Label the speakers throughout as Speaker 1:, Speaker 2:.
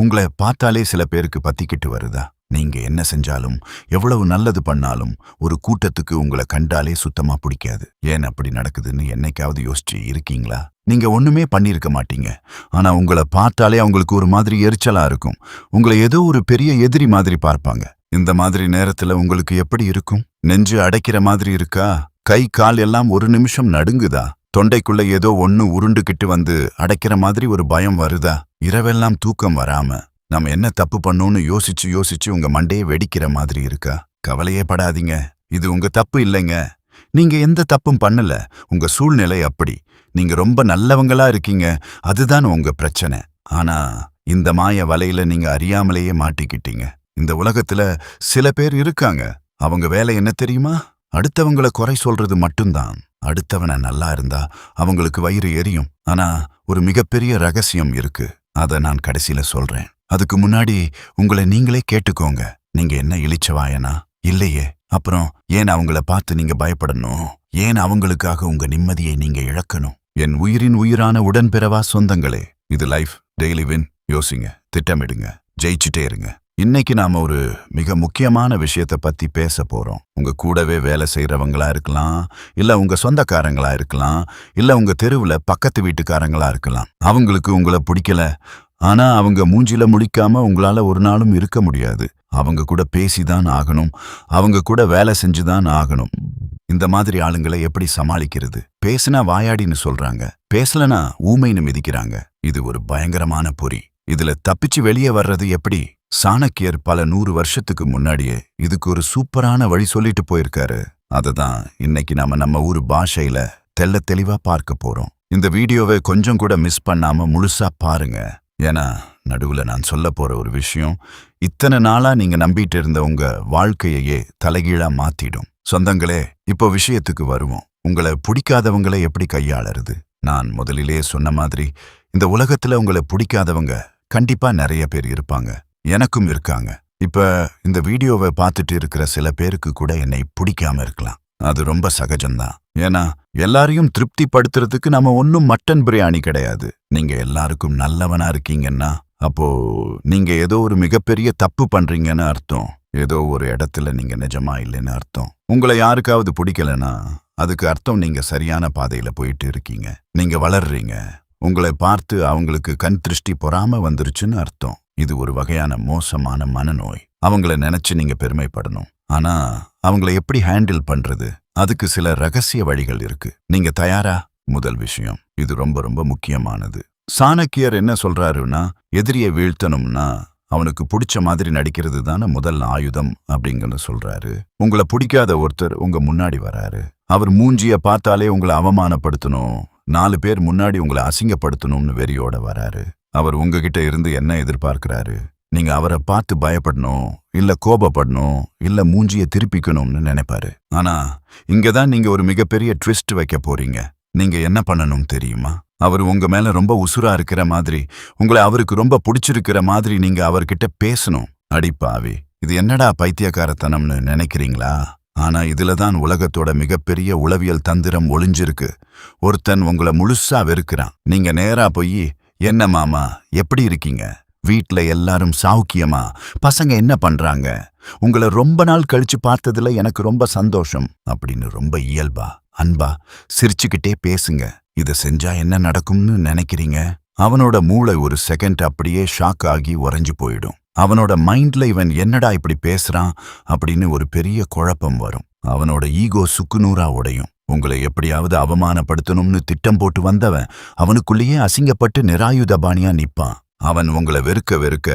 Speaker 1: உங்களை பார்த்தாலே சில பேருக்கு பத்திக்கிட்டு வருதா? நீங்க என்ன செஞ்சாலும், எவ்வளவு நல்லது பண்ணாலும், ஒரு கூட்டத்துக்கு உங்களை கண்டாலே சுத்தமா பிடிக்காது. ஏன் அப்படி நடக்குதுன்னு என்னைக்காவது யோசிச்சு இருக்கீங்களா? நீங்க ஒண்ணுமே பண்ணியிருக்க மாட்டீங்க. ஆனா உங்களை பார்த்தாலே அவங்களுக்கு ஒரு மாதிரி எரிச்சலா இருக்கும். உங்களை ஏதோ ஒரு பெரிய எதிரி மாதிரி பார்ப்பாங்க. இந்த மாதிரி நேரத்துல உங்களுக்கு எப்படி இருக்கும்? நெஞ்சு அடைக்கிற மாதிரி இருக்கா? கை கால் எல்லாம் ஒரு நிமிஷம் நடுங்குதா? தொண்டைக்குள்ள ஏதோ ஒண்ணு உருண்டுகிட்டு வந்து அடைக்கிற மாதிரி ஒரு பயம் வருதா? இரவெல்லாம் தூக்கம் வராம நம்ம என்ன தப்பு பண்ணோம்னு யோசிச்சு யோசிச்சு உங்க மண்டையே வெடிக்கிற மாதிரி இருக்கா? கவலையே படாதீங்க, இது உங்க தப்பு இல்லைங்க. நீங்க எந்த தப்பும் பண்ணல. உங்க சூழ்நிலை அப்படி. நீங்க ரொம்ப நல்லவங்களா இருக்கீங்க, அதுதான் உங்க பிரச்சனை. ஆனா இந்த மாய வலையில நீங்க அறியாமலேயே மாட்டிக்கிட்டீங்க. இந்த உலகத்துல சில பேர் இருக்காங்க, அவங்க வேலை என்ன தெரியுமா? அடுத்தவங்களை குறை சொல்றது மட்டும்தான். அடுத்தவன நல்லா இருந்தா அவங்களுக்கு வயிறு எரியும். ஆனா ஒரு மிகப்பெரிய ரகசியம் இருக்கு, அத நான் கடைசியில சொல்றேன். அதுக்கு முன்னாடி உங்களை நீங்களே கேட்டுக்கோங்க. நீங்க என்ன இளிச்சவாயனா? இல்லையே. அப்புறம் ஏன் அவங்கள பார்த்து நீங்க பயப்படணும்? ஏன் அவங்களுக்காக உங்க நிம்மதியை நீங்க இழக்கணும்? என் உயிரின் உயிரான உடன்பிறவா சொந்தங்களே, இது லைஃப். Daily win. யோசிங்க, திட்டமிடுங்க, ஜெயிச்சுட்டே இருங்க. இன்னைக்கு நாம ஒரு மிக முக்கியமான விஷயத்த பத்தி பேச போறோம். உங்க கூடவே வேலை செய்யறவங்களா இருக்கலாம், இல்ல உங்க சொந்தக்காரங்களா இருக்கலாம், இல்ல உங்க தெருவுல பக்கத்து வீட்டுக்காரங்களா இருக்கலாம். அவங்களுக்கு உங்களை பிடிக்கல, ஆனா அவங்க மூஞ்சில முழிக்காம உங்களால ஒரு நாளும் இருக்க முடியாது. அவங்க கூட பேசிதான் ஆகணும், அவங்க கூட வேலை செஞ்சுதான் ஆகணும். இந்த மாதிரி ஆளுங்களை எப்படி சமாளிக்கிறது? பேசினா வாயாடின்னு சொல்றாங்க, பேசலனா ஊமைன்னு மிதிக்கிறாங்க. இது ஒரு பயங்கரமான பொறி. இதுல தப்பிச்சு வெளியே வர்றது எப்படி? சாணக்கியர் பல 100 வருஷத்துக்கு முன்னாடியே இதுக்கு ஒரு சூப்பரான வழி சொல்லிட்டு போயிருக்காரு. அததான் இன்னைக்கு நம்ம ஊர் பாஷையில தெள்ள தெளிவா பார்க்க போறோம். இந்த வீடியோவை கொஞ்சம் கூட மிஸ் பண்ணாம முழுசா பாருங்க. ஏன்னா நடுவுல நான் சொல்ல போற ஒரு விஷயம் இத்தனை நாளா நீங்க நம்பிட்டு இருந்த உங்க வாழ்க்கையையே தலைகீழா மாத்திடும். சொந்தங்களே, இப்போ விஷயத்துக்கு வருவோம். உங்களை பிடிக்காதவங்களை எப்படி கையாளறது? நான் முதலிலே சொன்ன மாதிரி இந்த உலகத்துல உங்களை பிடிக்காதவங்க கண்டிப்பா நிறைய பேர் இருப்பாங்க. எனக்கும் இருக்காங்க. இப்ப இந்த வீடியோவை பார்த்துட்டு இருக்கிற சில பேருக்கு கூட என்னை பிடிக்காம இருக்கலாம். அது ரொம்ப சகஜம்தான். ஏன்னா எல்லாரையும் திருப்தி படுத்துறதுக்கு நம்ம ஒன்னும் மட்டன் பிரியாணி கிடையாது. நீங்க எல்லாருக்கும் நல்லவனா இருக்கீங்கன்னா அப்போ நீங்க ஏதோ ஒரு மிகப்பெரிய தப்பு பண்றீங்கன்னு அர்த்தம். ஏதோ ஒரு இடத்துல நீங்க நிஜமா இல்லைன்னு அர்த்தம். உங்களை யாருக்காவது பிடிக்கலன்னா அதுக்கு அர்த்தம் நீங்க சரியான பாதையில போயிட்டு இருக்கீங்க. நீங்க வளர்றீங்க. உங்களை பார்த்து அவங்களுக்கு கண் திருஷ்டி பொறாம வந்துருச்சுன்னு அர்த்தம். இது ஒரு வகையான மோசமான மனநோய். அவங்கள நினைச்சு நீங்க பெருமைப்படணும். ஆனா அவங்கள எப்படி ஹேண்டில் பண்றது? அதுக்கு சில ரகசிய வழிகள் இருக்கு. நீங்க தயாரா? முதல் விஷயம், இது ரொம்ப ரொம்ப முக்கியமானது. சாணக்கியர் என்ன சொல்றாருன்னா, எதிரியை வீழ்த்தணும்னா அவனுக்கு பிடிச்ச மாதிரி நடிக்கிறது தானே முதல் ஆயுதம் அப்படிங்கன்னு சொல்றாரு. உங்களை பிடிக்காத ஒருத்தர் உங்க முன்னாடி வராரு. அவர் மூஞ்சிய பார்த்தாலே உங்களை அவமானப்படுத்தணும், 4 பேர் முன்னாடி உங்களை அசிங்கப்படுத்தணும்னு வெறியோட வராரு. அவர் உங்ககிட்ட இருந்து என்ன எதிர்பார்க்கிறாரு? நீங்க அவரை பார்த்து பயப்படணும், இல்ல கோபப்படணும், இல்ல மூஞ்சிய திருப்பிக்கணும்னு நினைப்பாரு. ஆனா இங்கதான் நீங்க ஒரு மிகப்பெரிய ட்விஸ்ட் வைக்க போறீங்க. நீங்க என்ன பண்ணணும் தெரியுமா? அவர் உங்க மேல ரொம்ப உசுரா இருக்கிற மாதிரி, உங்களை அவருக்கு ரொம்ப பிடிச்சிருக்கிற மாதிரி நீங்க அவர்கிட்ட பேசணும். அடிப்பாவி, இது என்னடா பைத்தியக்காரத்தனம்னு நினைக்கிறீங்களா? ஆனா இதுலதான் உலகத்தோட மிகப்பெரிய உளவியல் தந்திரம் ஒளிஞ்சிருக்கு. ஒருத்தன் உங்களை முழுசா வெறுக்கிறான். நீங்க நேரா போய், என்ன மாமா, எப்படி இருக்கீங்க? வீட்ல எல்லாரும் சௌக்கியமா? பசங்க என்ன பண்றாங்க? உங்களை ரொம்ப நாள் கழிச்சு பார்த்ததுல எனக்கு ரொம்ப சந்தோஷம் அப்படின்னு ரொம்ப இயல்பா அன்பா சிரிச்சுக்கிட்டே பேசுங்க. இத செஞ்சா என்ன நடக்கும்னு நினைக்கிறீங்க? அவனோட மூளை ஒரு செகண்ட் அப்படியே ஷாக் ஆகி உறைஞ்சு போயிடும். அவனோட மைண்ட்ல இவன் என்னடா இப்படி பேசுறான் அப்படின்னு ஒரு பெரிய குழப்பம் வரும். அவனோட ஈகோ சுக்குநூறா உடையும். உங்களை எப்படியாவது அவமானப்படுத்தணும்னு திட்டம் போட்டு வந்தவன் அவனுக்குள்ளேயே அசிங்கப்பட்டு நிராயுதபாணியா நிப்பான். அவன் உங்களை வெறுக்க வெறுக்க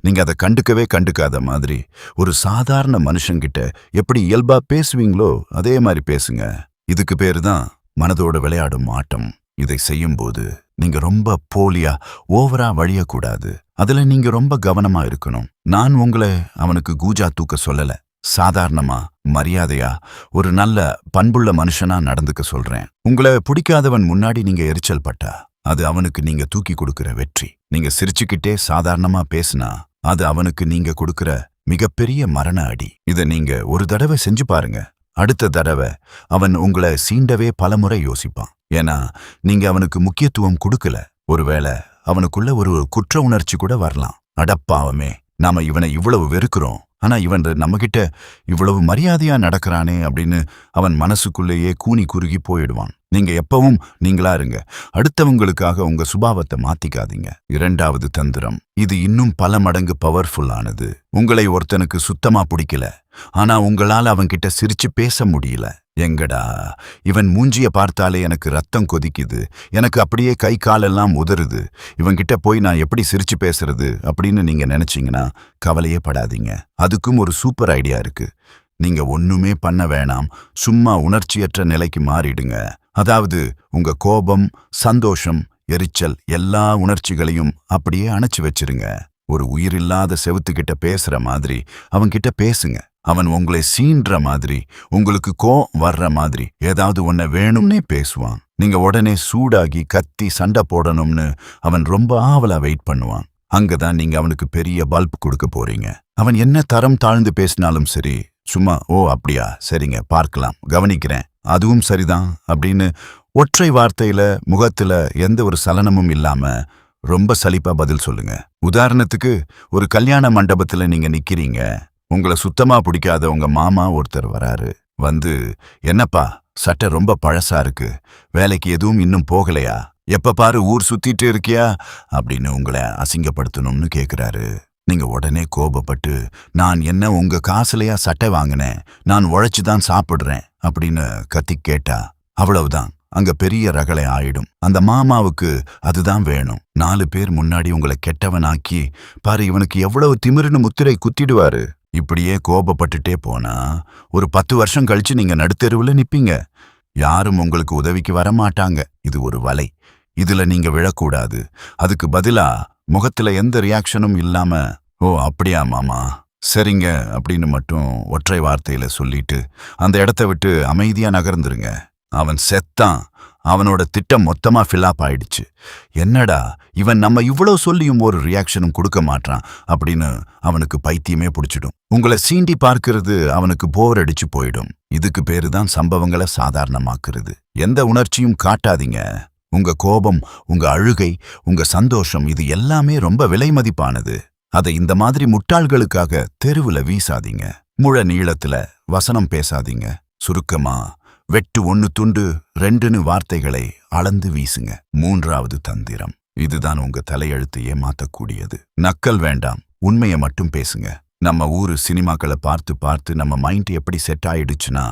Speaker 1: நீங்க அதை கண்டுக்காத மாதிரி ஒரு சாதாரண மனுஷங்கிட்ட எப்படி இயல்பா பேசுவீங்களோ அதே மாதிரி பேசுங்க. இதுக்கு பேரு தான் மனதோட விளையாடும் ஆட்டம். இதை செய்யும்போது நீங்க ரொம்ப போலியா ஓவரா வழியக்கூடாது. அதுல நீங்க ரொம்ப கவனமா இருக்கணும். நான் உங்களை அவனுக்கு கூஜா தூக்க சொல்லல. சாதாரணமா மரியாதையா ஒரு நல்ல பண்புள்ள மனுஷனா நடந்துக்க சொல்றேன். உங்களை பிடிக்காதவன் முன்னாடி நீங்க எரிச்சல் பட்டா அது அவனுக்கு நீங்க தூக்கி கொடுக்கிற வெற்றி. நீங்க சிரிச்சுக்கிட்டே சாதாரணமா பேசினா அது அவனுக்கு நீங்க கொடுக்கிற மிகப்பெரிய மரண அடி. இத நீங்க ஒரு தடவை செஞ்சு பாருங்க. அடுத்த தடவை அவன் உங்களை சீண்டவே பலமுறை யோசிப்பான். ஏன்னா நீங்க அவனுக்கு முக்கியத்துவம் கொடுக்கல. ஒருவேளை அவனுக்குள்ள ஒரு குற்ற உணர்ச்சி கூட வரலாம். அடப்பாவமே, நாம இவனை இவ்வளவு வெறுக்கிறோம், ஆனா இவன் நம்மகிட்ட இவ்வளவு மரியாதையா நடக்கிறானே அப்படின்னு அவன் மனசுக்குள்ளேயே கூனி குறுகி போயிடுவான். நீங்க எப்பவும் நீங்களா இருங்க. அடுத்தவங்களுக்காக உங்க சுபாவத்தை மாத்திக்காதீங்க. 2வது தந்திரம், இது இன்னும் பல மடங்கு பவர்ஃபுல்லானது. உங்களை ஒருத்தனுக்கு சுத்தமா பிடிக்கல, ஆனா உங்களால அவன்கிட்ட சிரிச்சு பேச முடியல. எங்கடா, இவன் மூஞ்சிய பார்த்தாலே எனக்கு ரத்தம் கொதிக்குது, எனக்கு அப்படியே கை காலெல்லாம் உதறுது, இவன்கிட்ட போய் நான் எப்படி சிரிச்சு பேசுறது அப்படின்னு நீங்க நினைச்சீங்கன்னா கவலையே படாதீங்க. அதுக்கும் ஒரு சூப்பர் ஐடியா இருக்கு. நீங்க ஒண்ணுமே பண்ண வேணாம், சும்மா உணர்ச்சியற்ற நிலைக்கு மாறிடுங்க. அதாவது உங்க கோபம், சந்தோஷம், எரிச்சல் எல்லா உணர்ச்சிகளையும் அப்படியே அணைச்சு வச்சிருங்க. ஒரு உயிரில்லாத செவுத்துக்கிட்ட பேசுற மாதிரி அவன்கிட்ட பேசுங்க. அவன் உங்களை சீன்ற மாதிரி, உங்களுக்கு வர்ற மாதிரி ஏதாவது ஒன்ன வேணும்னே பேசுவான். நீங்க உடனே சூடாகி கத்தி சண்டை போடணும்னு அவன் ரொம்ப ஆவலா வெயிட் பண்ணுவான். அங்கதான் நீங்க அவனுக்கு பெரிய பல்ப் கொடுக்க போறீங்க. அவன் என்ன தரம் தாழ்ந்து பேசினாலும் சரி, சும்மா ஓ அப்படியா, சரிங்க, பார்க்கலாம், கவனிக்கிறேன், அதுவும் சரிதான் அப்படின்னு ஒற்றை வார்த்தையில முகத்துல எந்த ஒரு சலனமும் இல்லாம ரொம்ப சலிப்பா பதில் சொல்லுங்க. உதாரணத்துக்கு, ஒரு கல்யாண மண்டபத்துல நீங்க நிக்கிறீங்க. உங்களை சுத்தமா பிடிக்காத உங்க மாமா ஒருத்தர் வராரு. வந்து, என்னப்பா சட்டை ரொம்ப பழசா இருக்கு, வேலைக்கு எதுவும் இன்னும் போகலையா, எப்ப பாரு ஊர் சுத்திட்டு இருக்கியா அப்படின்னு உங்களை அசிங்கப்படுத்தணும்னு கேக்குறாரு. நீங்க உடனே கோபப்பட்டு, நான் என்ன உங்க காசுலையா சட்டை வாங்கினேன், நான் உழைச்சுதான் சாப்பிடுறேன் அப்படின்னு கத்தி கேட்டா அவ்வளவுதான், அங்க பெரிய ரகளை ஆயிடும். அந்த மாமாவுக்கு அதுதான் வேணும். 4 பேர் முன்னாடி உங்களை கெட்டவனாக்கி, பாரு இவனுக்கு எவ்வளவு திமிருன்னு முத்திரை குத்திடுவாரு. இப்படியே கோபப்பட்டுட்டே போனா ஒரு 10 வருஷம் கழிச்சு நீங்க நடுத்தெருவுல நிப்பீங்க. யாரும் உங்களுக்கு உதவிக்கு வரமாட்டாங்க. இது ஒரு வலை, இதுல நீங்க விழக்கூடாது. அதுக்கு பதிலா முகத்துல எந்த ரியாக்ஷனும் இல்லாம, ஓ அப்படியா மாமா, சரிங்க அப்படின்னு மட்டும் ஒற்றை வார்த்தையில சொல்லிட்டு அந்த இடத்த விட்டு அமைதியா நகர்ந்துருங்க. அவன் செத்தான், அவனோட திட்டம் மொத்தமா ஃபில்லாப் ஆயிடுச்சு. என்னடா இவன் நம்ம இவ்வளவு சொல்லியும் ஒரு ரியாக்ஷனும் கொடுக்க மாட்டான் அப்படின்னு அவனுக்கு பைத்தியமே பிடிச்சிடும். உங்களை சீண்டி பார்க்கிறது அவனுக்கு போர் அடிச்சு போயிடும். இதுக்கு பேருதான் சம்பவங்களை சாதாரணமாக்குறது. எந்த உணர்ச்சியும் காட்டாதீங்க. உங்க கோபம், உங்க அழுகை, உங்க சந்தோஷம், இது எல்லாமே ரொம்ப விலை மதிப்பானது. அதை இந்த மாதிரி முட்டாள்களுக்காக தெருவுல வீசாதீங்க. முழ நீளத்துல வசனம் பேசாதீங்க. சுருக்கமா வெட்டு 1 துண்டு 2ன்னு வார்த்தைகளை அளந்து வீசுங்க. 3வது தந்திரம், இதுதான் உங்க தலையெழுத்தையே மாத்தக்கூடியது. நக்கல் வேண்டாம், உண்மையை மட்டும் பேசுங்க. நம்ம ஊரு சினிமாக்களை பார்த்து பார்த்து நம்ம மைண்ட் எப்படி செட் ஆயிடுச்சுன்னா,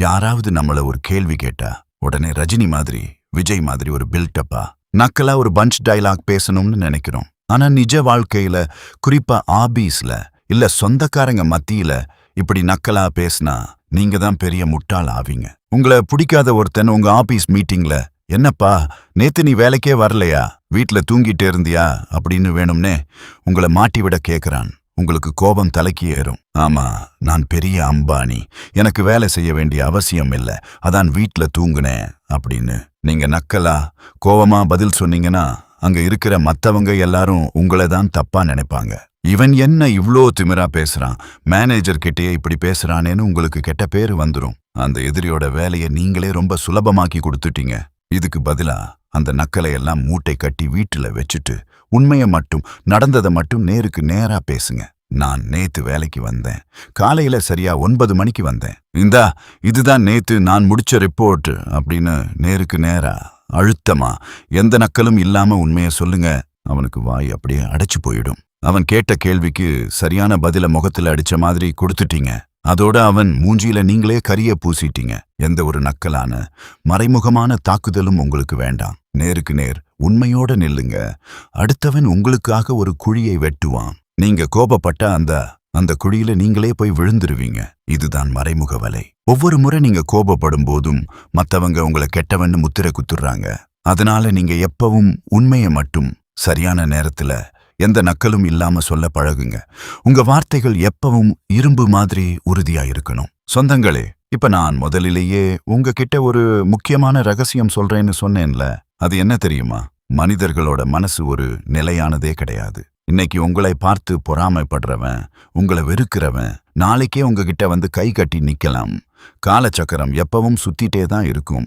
Speaker 1: யாராவது நம்மள ஒரு கேள்வி கேட்டா உடனே ரஜினி மாதிரி, விஜய் மாதிரி ஒரு பில்டப்பா நக்கலா ஒரு பஞ்ச் டைலாக் பேசணும்னு நினைக்கிறோம். ஆனா நிஜ வாழ்க்கையில, குறிப்பா ஆபீஸ்ல இல்ல சொந்தக்காரங்க மத்தியில இப்படி நக்கலா பேசினா நீங்க தான் பெரிய முட்டாள் ஆவீங்க. உங்களை பிடிக்காத ஒருத்தன் உங்க ஆபீஸ் மீட்டிங்ல, என்னப்பா நேத்து நீ வேலைக்கே வரலையா, வீட்ல தூங்கிட்டு இருந்தியா அப்படின்னு வேணும்னே உங்களை மாட்டி விட கேக்குறான். உங்களுக்கு கோபம் தலைக்கு ஏறும். ஆமா, நான் பெரிய அம்பானி, எனக்கு வேலை செய்ய வேண்டிய அவசியம் இல்ல, அதான் வீட்ல தூங்குனேன் அப்படின்னு நீங்க நக்கலா கோவமா பதில் சொன்னீங்கன்னா அங்க இருக்கிற மத்தவங்க எல்லாரும் உங்களை தான் தப்பா நினைப்பாங்க. இவன் என்ன இவ்ளோ திமிரா பேசுறான், மேனேஜர் கிட்டேயே இப்படி பேசுறானேன்னு உங்களுக்கு கெட்ட பேரு வந்துரும். அந்த எதிரியோட வேலையை நீங்களே ரொம்ப சுலபமாக்கி கொடுத்துட்டீங்க. இதுக்கு பதிலா அந்த நக்கலை எல்லாம் மூட்டை கட்டி வீட்டுல வச்சுட்டு உண்மையை மட்டும், நடந்ததை மட்டும் நேருக்கு நேரா பேசுங்க. நான் நேத்து வேலைக்கு வந்தேன், காலையில சரியா 9 மணிக்கு வந்தேன், இந்தா இதுதான் நேத்து நான் முடிச்ச ரிப்போர்ட் அப்படின்னு நேருக்கு நேரா அழுத்தமா எந்த நக்கலும் இல்லாம உண்மையை சொல்லுங்க. அவனுக்கு வாய் அப்படியே அடைச்சு போயிடும். அவன் கேட்ட கேள்விக்கு சரியான பதில முகத்துல அடிச்ச மாதிரி கொடுத்துட்டீங்க. அதோட அவன் மூஞ்சியில நீங்களே கரிய பூசிட்டீங்க. எந்த ஒரு நக்கலான மறைமுகமான தாக்குதலும் உங்களுக்கு வேண்டாம். நேருக்கு நேர் உண்மையோட நில்லுங்க. அடுத்தவன் உங்களுக்காக ஒரு குழியை வெட்டுவான். நீங்க கோபப்பட்ட அந்த குழியில நீங்களே போய் விழுந்துருவீங்க. இதுதான் மறைமுக வலை. ஒவ்வொரு முறை நீங்க கோபப்படும் போதும் மத்தவங்க உங்களை கெட்டவன்னு முத்திரை குத்துறாங்க. அதனால நீங்க எப்பவும் உண்மையை மட்டும் சரியான நேரத்துல எந்த நக்கலும் இல்லாம சொல்ல பழகுங்க. உங்க வார்த்தைகள் எப்பவும் இரும்பு மாதிரி உறுதியா இருக்கணும். சொந்தங்களே, இப்ப நான் முதலிலேயே உங்ககிட்ட ஒரு முக்கியமான ரகசியம் சொல்றேன்னு சொன்னேன்ல, அது என்ன தெரியுமா? மனிதர்களோட மனசு ஒரு நிலையானதே கிடையாது. இன்னைக்கு உங்களை பார்த்து பொறாமைப்படுறவன், உங்களை வெறுக்கிறவன், நாளைக்கே உங்ககிட்ட வந்து கை கட்டி நிக்கலாம். காலச்சக்கரம் எப்பவும் சுத்திட்டே தான் இருக்கும்.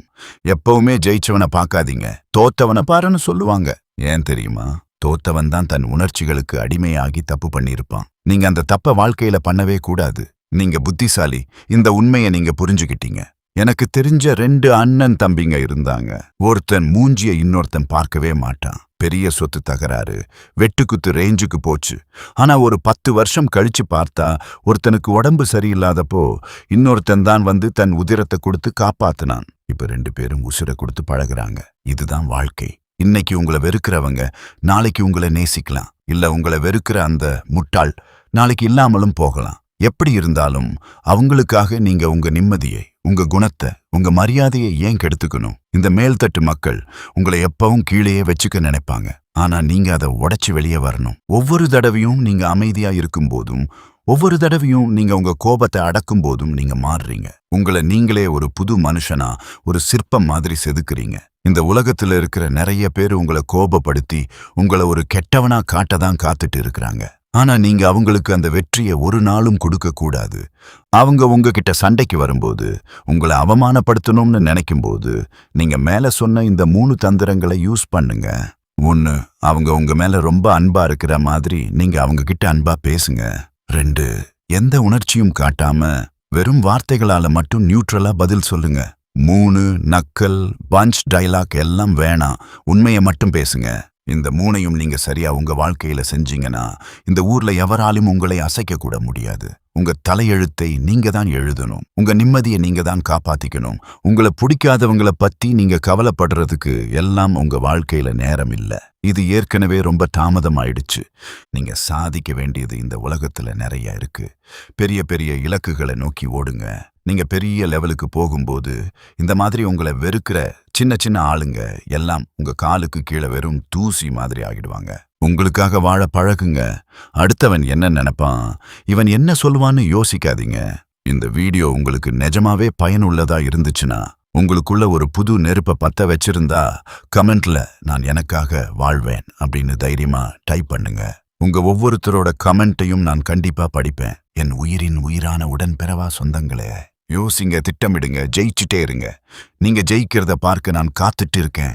Speaker 1: எப்பவுமே ஜெயிச்சவனை பார்க்காதீங்க, தோத்தவனை பாருன்னு சொல்லுவாங்க. ஏன் தெரியுமா? தோத்தவன் தான் தன் உணர்ச்சிகளுக்கு அடிமையாகி தப்பு பண்ணியிருப்பான். நீங்க அந்த தப்ப வாழ்க்கையில பண்ணவே கூடாது. நீங்க புத்திசாலி. இந்த உண்மையை நீங்க புரிஞ்சுக்கிட்டீங்க. எனக்கு தெரிஞ்ச 2 அண்ணன் தம்பிங்க இருந்தாங்க. ஒருத்தன் மூஞ்சிய இன்னொருத்தன் பார்க்கவே மாட்டான். பெரிய சொத்து தகராறு, வெட்டுக்குத்து ரேஞ்சுக்கு போச்சு. ஆனா ஒரு 10 வருஷம் கழிச்சு பார்த்தா ஒருத்தனுக்கு உடம்பு சரியில்லாதப்போ இன்னொருத்தன் தான் வந்து தன் உதிரத்தை கொடுத்து காப்பாத்துனான். இப்ப 2 பேரும் உசுரை கொடுத்து பழகுறாங்க. இதுதான் வாழ்க்கை. இன்னைக்கு உங்களை வெறுக்கிறவங்க நாளைக்கு உங்களை நேசிக்கலாம். இல்ல உங்களை வெறுக்கிற அந்த முட்டாள் நாளைக்கு இல்லாமலும் போகலாம். எப்படி இருந்தாலும் அவங்களுக்காக நீங்க உங்க நிம்மதியை, உங்க குணத்தை, உங்க மரியாதையை ஏன் கெடுத்துக்கணும்? இந்த மேல்தட்டு மக்கள் உங்களை எப்பவும் கீழேயே வச்சுக்க நினைப்பாங்க. ஆனா நீங்க அதை உடைச்சு வெளியே வரணும். ஒவ்வொரு தடவையும் நீங்க அமைதியா இருக்கும் போதும், ஒவ்வொரு தடவையும் நீங்க உங்க கோபத்தை அடக்கும் போதும் நீங்க மாறுறீங்க. உங்களை நீங்களே ஒரு புது மனுஷனா, ஒரு சிற்பம் மாதிரி செதுக்குறீங்க. இந்த உலகத்துல இருக்கிற நிறைய பேர் உங்களை கோபப்படுத்தி உங்களை ஒரு கெட்டவனா காட்டதான் காத்துட்டு இருக்கிறாங்க. ஆனா நீங்க அவங்களுக்கு அந்த வெற்றியை ஒரு நாளும் கொடுக்க கூடாது. அவங்க உங்ககிட்ட சண்டைக்கு வரும்போது, உங்களை அவமானப்படுத்தணும்னு நினைக்கும்போது, நீங்க மேல சொன்ன இந்த 3 தந்திரங்களை யூஸ் பண்ணுங்க. 1, அவங்க உங்க மேல ரொம்ப அன்பா இருக்கிற மாதிரி நீங்க அவங்க கிட்ட அன்பா பேசுங்க. 2, எந்த உணர்ச்சியும் காட்டாம வெறும் வார்த்தைகளால மட்டும் நியூட்ரலா பதில் சொல்லுங்க. 3, நக்கல், பஞ்ச் டைலாக் எல்லாம் வேணாம். உண்மையை மட்டும் பேசுங்க. இந்த 3ஐயும் நீங்க சரியா உங்க வாழ்க்கையில செஞ்சீங்கன்னா இந்த ஊர்ல எவராலும் உங்களை அசைக்க கூட முடியாது. உங்க தலையெழுத்தை நீங்க தான் எழுதணும். உங்க நிம்மதியை நீங்க தான் காப்பாத்திக்கணும். உங்களை பிடிக்காதவங்களை பத்தி நீங்க கவலைப்படுறதுக்கு எல்லாம் உங்க வாழ்க்கையில நேரம் இல்ல. இது ஏற்கனவே ரொம்ப தாமதம் ஆயிடுச்சு. நீங்க சாதிக்க வேண்டியது இந்த உலகத்துல நிறைய இருக்கு. பெரிய பெரிய இலக்குகளை நோக்கி ஓடுங்க. நீங்க பெரிய லெவலுக்கு போகும்போது இந்த மாதிரி உங்களை வெறுக்கிற சின்ன சின்ன ஆளுங்க எல்லாம் உங்க காலுக்கு கீழே வெறும் தூசி மாதிரி ஆகிடுவாங்க. உங்களுக்காக வாழ பழகுங்க. அடுத்தவன் என்ன நினைப்பான், இவன் என்ன சொல்லுவான்னு யோசிக்காதீங்க. இந்த வீடியோ உங்களுக்கு நிஜமாவே பயனுள்ளதா இருந்துச்சுன்னா, உங்களுக்குள்ள ஒரு புது நெருப்பை பத்த வச்சிருந்தா கமெண்ட்ல நான் எனக்காக வாழ்வேன் அப்படின்னு தைரியமா டைப் பண்ணுங்க. உங்க ஒவ்வொருத்தரோட கமெண்ட்டையும் நான் கண்டிப்பா படிப்பேன். என் உயிரின் உயிரான உடன்பிறவா சொந்தங்களே, யோசிங்க, திட்டமிடுங்க, ஜெயிச்சுட்டே இருங்க. நீங்க ஜெயிக்கிறத பார்க்க நான் காத்துட்டு இருக்கேன்.